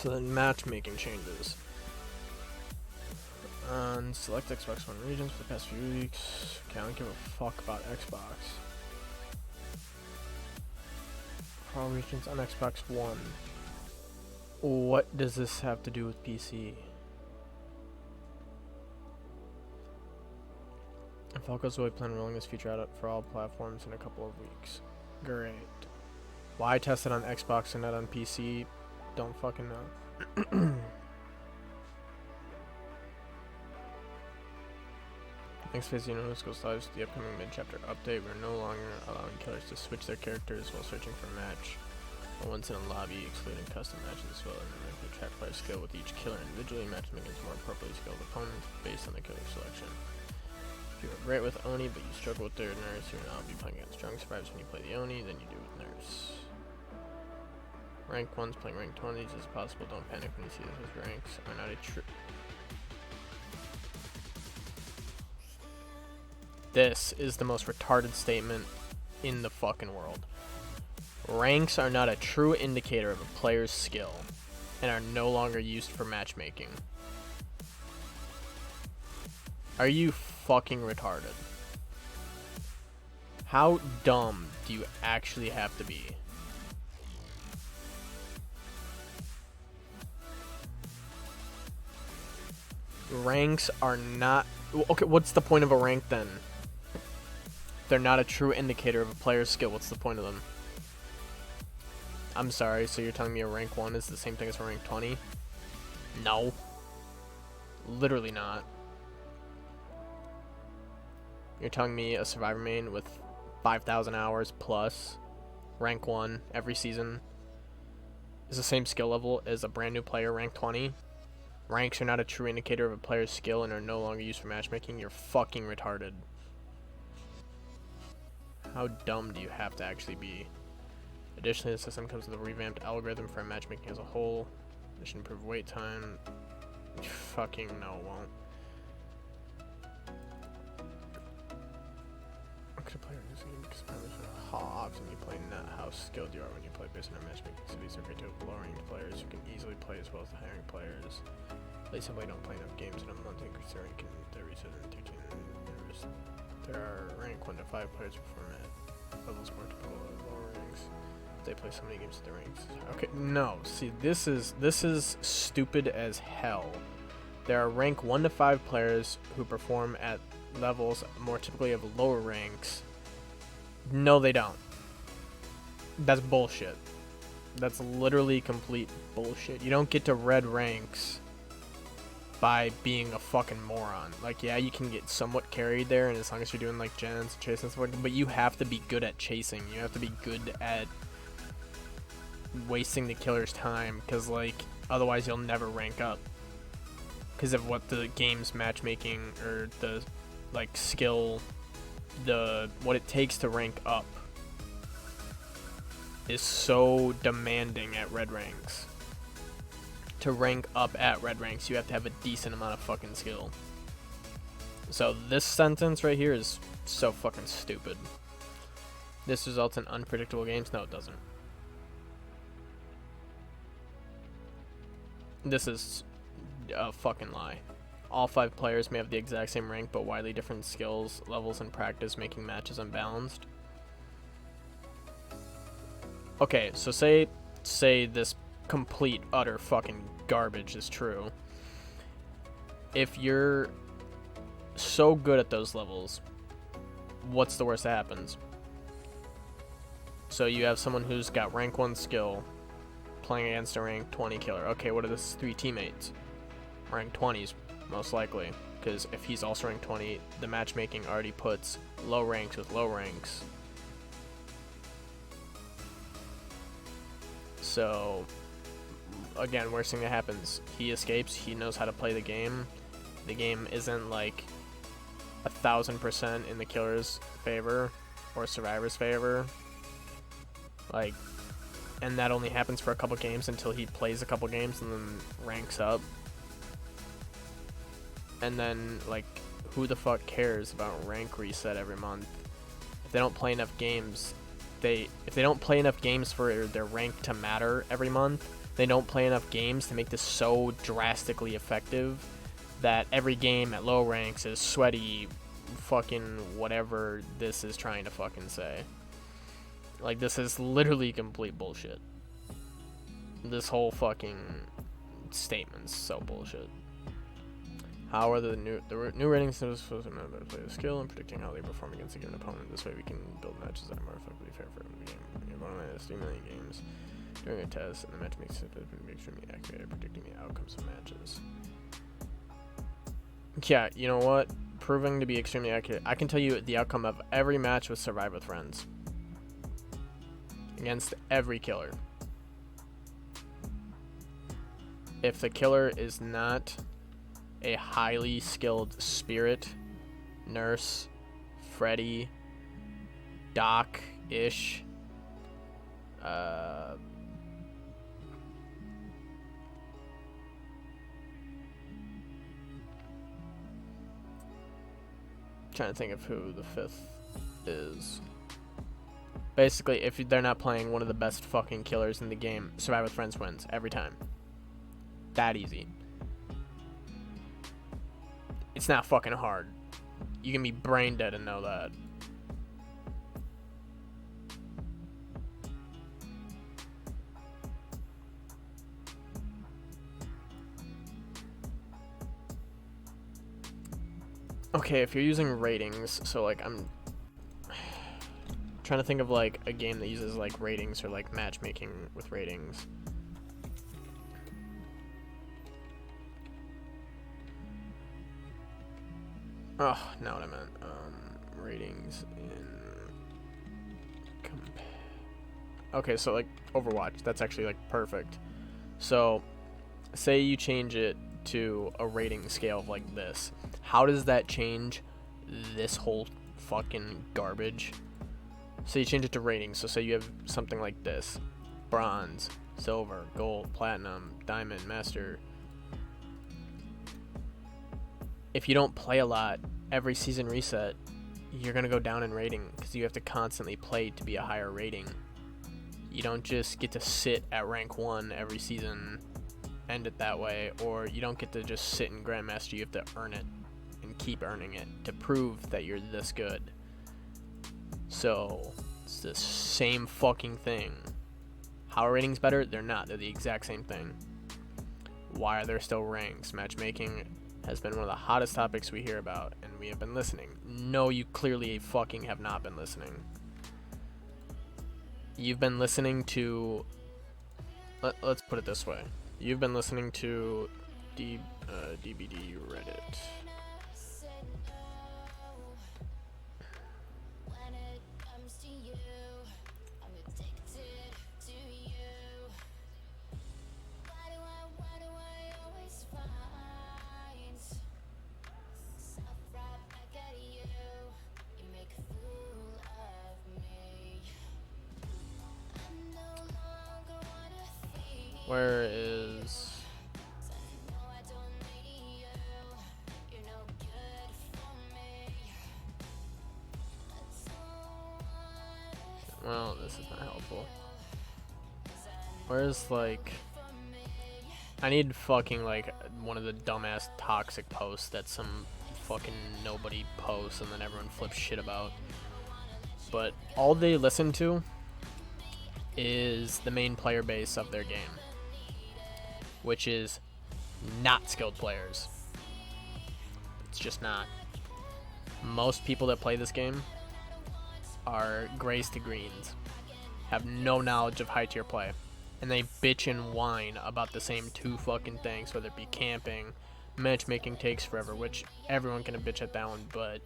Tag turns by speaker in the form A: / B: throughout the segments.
A: So then matchmaking changes. And select Xbox One regions for the past few weeks. Okay, I don't give a fuck about Xbox. All regions on Xbox One. What does this have to do with PC? If all goes well, we plan on rolling this feature out for all platforms in a couple of weeks. Great. Why test it on Xbox and not on PC? Don't fucking know. Next phase, universe goes live with the upcoming mid-chapter update. We're no longer allowing killers to switch their characters while searching for a match. Or once in a lobby, excluding custom matches as well, and then we track player skill with each killer individually, matching against more appropriately skilled opponents based on the killer selection. If you are great with Oni, but you struggle with their nurse, you'll now be playing against strong survivors when you play the Oni than you do with nurse. Rank 1s playing rank 20s is possible. Don't panic when you see this, as ranks are not a true. This is the most retarded statement in the fucking world. Ranks are not a true indicator of a player's skill and are no longer used for matchmaking. Are you fucking retarded? How dumb do you actually have to be? Ranks are not... Okay, what's the point of a rank then? They're not a true indicator of a player's skill. What's the point of them? I'm sorry, so you're telling me a rank 1 is the same thing as a rank 20? No. Literally not. You're telling me a Survivor main with 5,000 hours plus, rank 1 every season, is the same skill level as a brand new player, rank 20? Ranks are not a true indicator of a player's skill and are no longer used for matchmaking. You're fucking retarded. How dumb do you have to actually be? Additionally, the system comes with a revamped algorithm for matchmaking as a whole. This should improve wait time. Fucking no, it won't. How often you play, not how skilled you are when you play based on our matchmaking. Cities are great to low-ranked players who can easily play as well as the high-ranked players. They simply don't play enough games in a month to increase their rank and their research and teaching interest. There are rank 1 to 5 players who perform at levels more to lower ranks. They play so many games at the ranks. Okay, no. See, this is stupid as hell. There are rank 1 to 5 players who perform at levels more typically of lower ranks. No, they don't. That's bullshit. That's literally complete bullshit. You don't get to red ranks by being a fucking moron. Like, yeah, you can get somewhat carried there, and as long as you're doing like gens, chase and stuff, but you have to be good at chasing. You have to be good at wasting the killer's time, because like otherwise you'll never rank up because of what the game's matchmaking or the like skill, what it takes to rank up is so demanding at red ranks. To rank up at red ranks, you have to have a decent amount of fucking skill. So this sentence right here is so fucking stupid. This results in unpredictable games. No, it doesn't. This is a fucking lie. All 5 players may have the exact same rank, but widely different skills, levels, and practice, making matches unbalanced. Okay, so say this complete, utter fucking garbage is true. If you're so good at those levels, what's the worst that happens? So you have someone who's got rank 1 skill playing against a rank 20 killer. Okay, what are his 3 teammates? Rank 20s, most likely. Because if he's also rank 20, the matchmaking already puts low ranks with low ranks. So, again, worst thing that happens, he escapes, he knows how to play the game. The game isn't like 1,000% in the killer's favor or survivor's favor. Like, and that only happens for a couple games until he plays a couple games and then ranks up. And then, like, who the fuck cares about rank reset every month? If they don't play enough games, if they don't play enough games for their rank to matter every month, they don't play enough games to make this so drastically effective that every game at low ranks is sweaty, fucking whatever this is trying to fucking say. Like, this is literally complete bullshit. This whole fucking statement's so bullshit. How are the new ratings supposed to play a skill and predicting how they perform against a given opponent? This way we can build matches that are more effectively fair for every game. We have only 3 million games during a test, and the match makes it extremely accurate at predicting the outcomes of matches. Yeah, you know what? Proving to be extremely accurate. I can tell you the outcome of every match with Survive with Friends. Against every killer. If the killer is not a highly skilled Spirit, Nurse, Freddy, Doc-ish, trying to think of who the 5th is. Basically, if they're not playing one of the best fucking killers in the game, Survive with Friends wins every time. That easy. It's not fucking hard. You can be brain dead and know that. Okay, if you're using ratings, so like I'm trying to think of like a game that uses like ratings or like matchmaking with ratings. Oh, not what I meant. Ratings in okay, so like Overwatch, that's actually like perfect. So say you change it to a rating scale of like this. How does that change this whole fucking garbage? So you change it to ratings. So say you have something like this: bronze, silver, gold, platinum, diamond, master. If you don't play a lot, every season reset, you're gonna go down in rating because you have to constantly play to be a higher rating. You don't just get to sit at rank 1 every season, end it that way, or you don't get to just sit in Grandmaster. You have to earn it and keep earning it to prove that you're this good. So it's the same fucking thing. How are ratings better? They're not. They're the exact same thing. Why are there still ranks? Matchmaking has been one of the hottest topics we hear about, and we have been listening. No, you clearly fucking have not been listening. You've been listening to... Let's put it this way. You've been listening to DBD Reddit. Where is... Well, this is not helpful. Where's, like... I need fucking, like, one of the dumbass toxic posts that some fucking nobody posts and then everyone flips shit about. But all they listen to is the main player base of their game, which is not skilled players. It's just not. Most people that play this game are grays to greens, have no knowledge of high tier play, and they bitch and whine about the same 2 fucking things, whether it be camping, matchmaking takes forever, which everyone can bitch at that one, but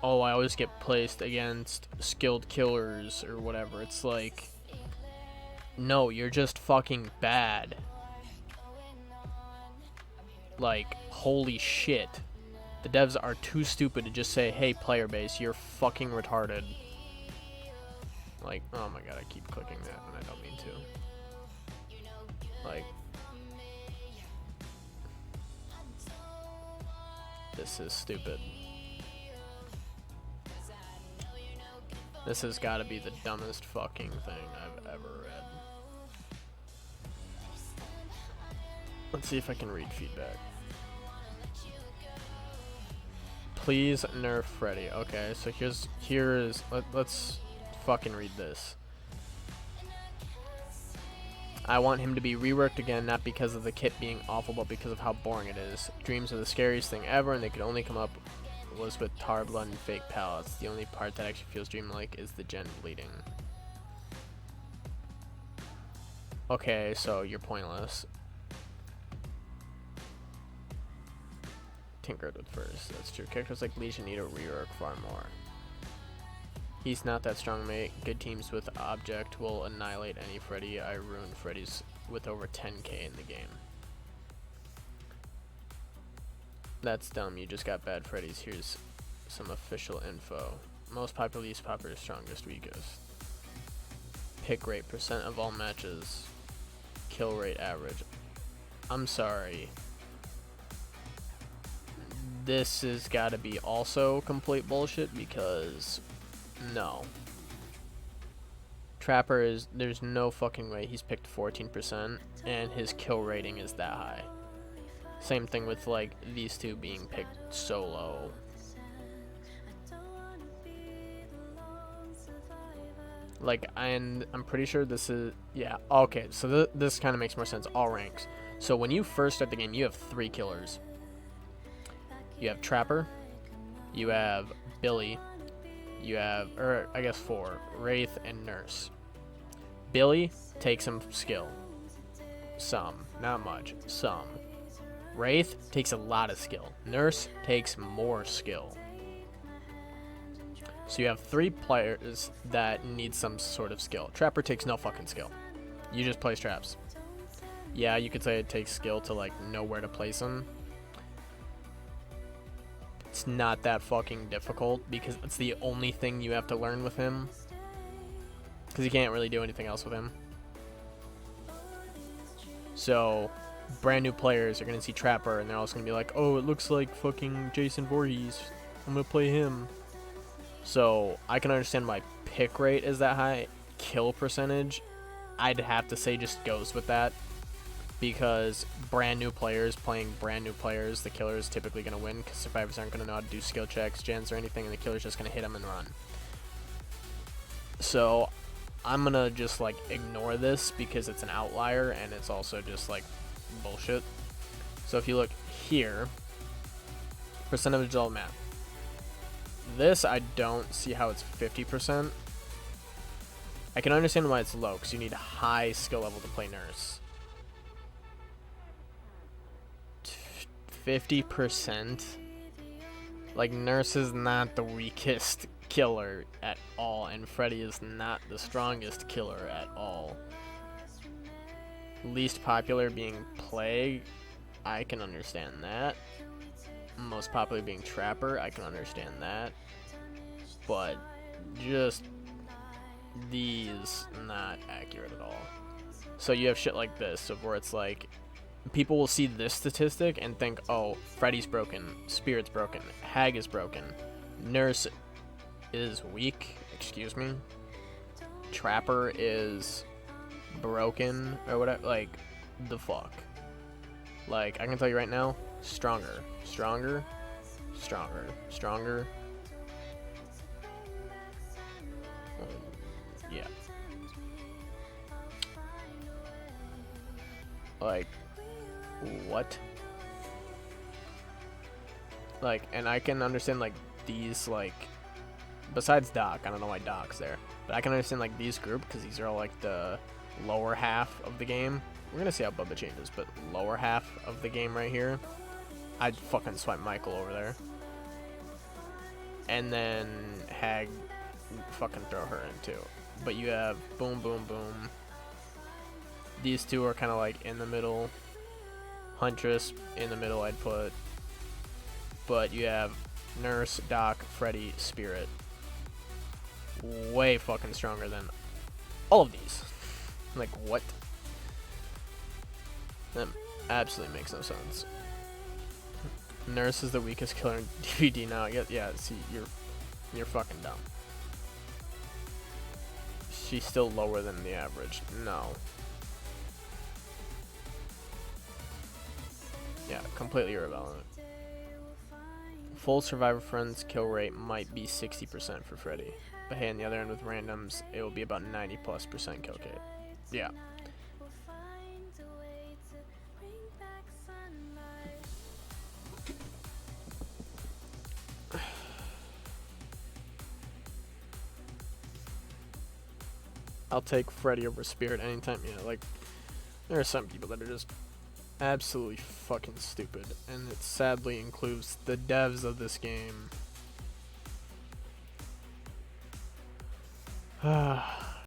A: oh, I always get placed against skilled killers or whatever. It's like, no, you're just fucking bad. Like, holy shit. The devs are too stupid to just say, hey, player base, you're fucking retarded. Like, oh my god, I keep clicking that and I don't mean to. Like, this is stupid. This has got to be the dumbest fucking thing I've ever read. Let's see if I can read feedback. Please nerf Freddy. Okay, so let's fucking read this. I want him to be reworked again, not because of the kit being awful, but because of how boring it is. Dreams are the scariest thing ever, and they could only come up was with tar blood and fake pallets. The only part that actually feels dreamlike is the gen bleeding. Okay, so you're pointless. Tinkered with first. That's true. Characters like Legion need a rework far more. He's not that strong, mate. Good teams with Object will annihilate any Freddy. I ruined Freddy's with over 10k in the game. That's dumb. You just got bad Freddy's. Here's some official info. Most popular, least popular, strongest, weakest. Pick rate, percent of all matches. Kill rate average. I'm sorry. This has got to be also complete bullshit because no. Trapper is, there's no fucking way he's picked 14% and his kill rating is that high. Same thing with like these two being picked so low. Like, and I'm pretty sure this is, yeah, okay, so this kind of makes more sense. All ranks. So when you first start the game, you have 3 killers. You have Trapper, you have Billy, you have, or I guess 4, Wraith and Nurse. Billy takes some skill. Some, not much, some. Wraith takes a lot of skill. Nurse takes more skill. So you have 3 players that need some sort of skill. Trapper takes no fucking skill. You just place traps. Yeah, you could say it takes skill to like know where to place them. It's not that fucking difficult because it's the only thing you have to learn with him. Because you can't really do anything else with him. So, brand new players are going to see Trapper and they're also going to be like, oh, it looks like fucking Jason Voorhees. I'm going to play him. So, I can understand why pick rate is that high. Kill percentage, I'd have to say just goes with that. Because brand new players playing brand new players, the killer is typically going to win because survivors aren't going to know how to do skill checks, gens, or anything, and the killer's just going to hit them and run. So I'm going to just like ignore this because it's an outlier and it's also just like bullshit. So if you look here, percentage of all map. This, I don't see how it's 50%. I can understand why it's low because you need a high skill level to play Nurse. 50%. Like, Nurse is not the weakest killer at all, and Freddy is not the strongest killer at all. Least popular being Plague, I can understand that. Most popular being Trapper, I can understand that. But just these, not accurate at all. So you have shit like this, of where it's like, people will see this statistic and think, oh, Freddy's broken, Spirit's broken, Hag is broken, Nurse is weak, excuse me, Trapper is broken, or whatever. Like, the fuck. Like, I can tell you right now, stronger, stronger, stronger, stronger. Yeah. Like, what? Like, and I can understand like these, like, besides Doc, I don't know why Doc's there, but I can understand like these group because these are all like the lower half of the game. We're gonna see how Bubba changes, but lower half of the game right here, I'd fucking swipe Michael over there, and then Hag, fucking throw her in too. But you have boom, boom, boom. These two are kind of like in the middle. Huntress in the middle, I'd put. But you have Nurse, Doc, Freddy, Spirit. Way fucking stronger than all of these. Like, what? That absolutely makes no sense. Nurse is the weakest killer in DBD now. Yeah, see, you're fucking dumb. She's still lower than the average. No. Yeah, completely irrelevant. Full Survivor Friends kill rate might be 60% for Freddy. But hey, on the other end with randoms, it will be about 90+% kill rate. Yeah. I'll take Freddy over Spirit anytime. Yeah, like, there are some people that are just absolutely fucking stupid. And it sadly includes the devs of this game.